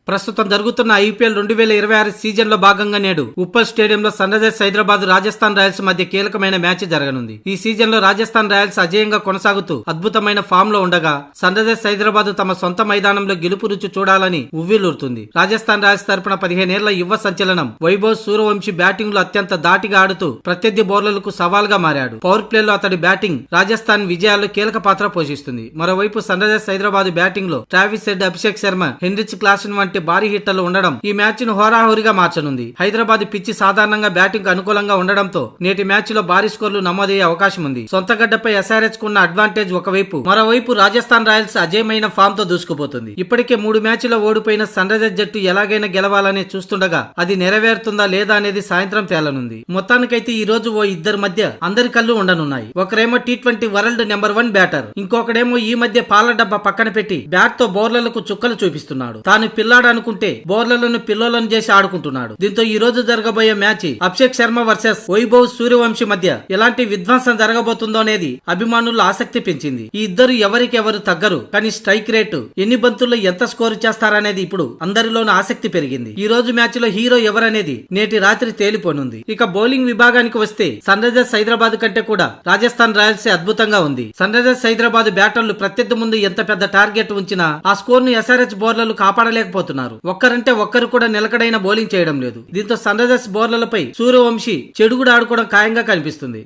ప్రస్తుతం జరుగుతున్న IPL 2026 season లో భాగంగా నేడు ఉప్పల్ స్టేడియంలో Sunrisers Hyderabad Rajasthan Royals మధ్య కీలకమైన మ్యాచ్ జరగనుంది. ఈ సీజన్ లో రాజస్థాన్ రాయల్స్ అజేయంగా కొనసాగుతూ అద్భుతమైన ఫామ్ లో ఉండగా సన్ రైజర్స్ హైదరాబాద్ తమ సొంత మైదానంలో గెలుపు రుచి చూడాలని ఉవ్విలూరుతుంది. రాజస్థాన్ రాయల్స్ తరపున 15 ఏళ్ల యువ సంచలనం వైభవ్ సూర్యవంశీ బ్యాటింగ్ లో అత్యంత ధాటిగా ఆడుతూ ప్రత్యర్థి బౌలర్లకు సవాల్గా మారాడు. పవర్ ప్లేలో అతడి బ్యాటింగ్ రాజస్థాన్ విజయాల్లో కీలక పాత్ర పోషిస్తుంది. మరోవైపు సన్ రైజర్స్ హైదరాబాద్ బ్యాటింగ్ లో Travis head, Abhishek Sharma, Heinrich Klaasen వంటి భారీ హిట్టర్లు ఉండడం ఈ మ్యాచ్ ను హోరాహోరీగా మార్చనుంది. హైదరాబాద్ పిచ్చి సాధారణంగా బ్యాటింగ్ అనుకూలంగా ఉండడంతో నేటి మ్యాచ్ లో భారీ స్కోర్లు నమోదయ్యే అవకాశం ఉంది. సొంత గడ్డపై ఎస్ఆర్హెచ్ కున్న అడ్వాంటేజ్ ఒకవైపు, మరోవైపు రాజస్థాన్ రాయల్స్ అజేయమైన ఫామ్ తో దూసుకుపోతుంది. ఇప్పటికే 3 మ్యాచ్లో ఓడిపోయిన సన్ రైజర్స్ జట్టు ఎలాగైనా గెలవాలని చూస్తుండగా అది నెరవేరుతుందా లేదా అనేది సాయంత్రం తేలనుంది. మొత్తానికైతే ఈ రోజు ఓ ఇద్దరి మధ్య అందరి కళ్ళు ఉండనున్నాయి. ఒకరేమో T20 వరల్డ్ నెంబర్ 1 బ్యాటర్, ఇంకొకడేమో ఈ మధ్య పాల డబ్బా పక్కన పెట్టి బ్యాట్ తో బౌలర్లకు చుక్కలు చూపిస్తున్నాడు. తాను పిల్లాడు అనుకుంటే బౌలర్లను పిల్లోలను చేసి ఆడుకుంటున్నాడు. దీంతో ఈ రోజు జరగబోయే మ్యాచ్ అభిషేక్ శర్మ వర్సెస్ వైభవ్ సూర్యవంశీ మధ్య ఎలాంటి విధ్వంసం జరగబోతుందో అనేది అభిమానుల్లో ఆసక్తి పెంచింది. ఈ ఇద్దరు ఎవరికి ఎవరు తగ్గరు, కానీ స్ట్రైక్ రేటు, ఎన్ని బంతుల్లో ఎంత స్కోరు చేస్తారనేది ఇప్పుడు అందరిలోనూ ఆసక్తి పెరిగింది. ఈ రోజు మ్యాచ్ లో హీరో ఎవరనేది నేటి రాత్రి తేలిపోనుంది. ఇక బౌలింగ్ విభాగానికి వస్తే సన్ రైజర్స్ హైదరాబాద్ కంటే కూడా రాజస్థాన్ రాయల్స్ అద్భుతంగా ఉంది. సన్ రైజర్స్ హైదరాబాద్ బ్యాటర్లు ప్రత్యర్థి ముందు ఎంత పెద్ద టార్గెట్ ఉంచినా ఆ స్కోర్ ను ఎస్ఆర్హెచ్ బౌలర్లు కాపాడలేకపోతున్నారు. ఒక్కరంటే ఒక్కరు కూడా నిలకడైన బౌలింగ్ చేయడం లేదు. దీంతో సన్ రైజర్స్ బౌలర్లపై సూర్యవంశీ చెడుగుడు ఆడుకోవడం ఖాయంగా కనిపిస్తుంది.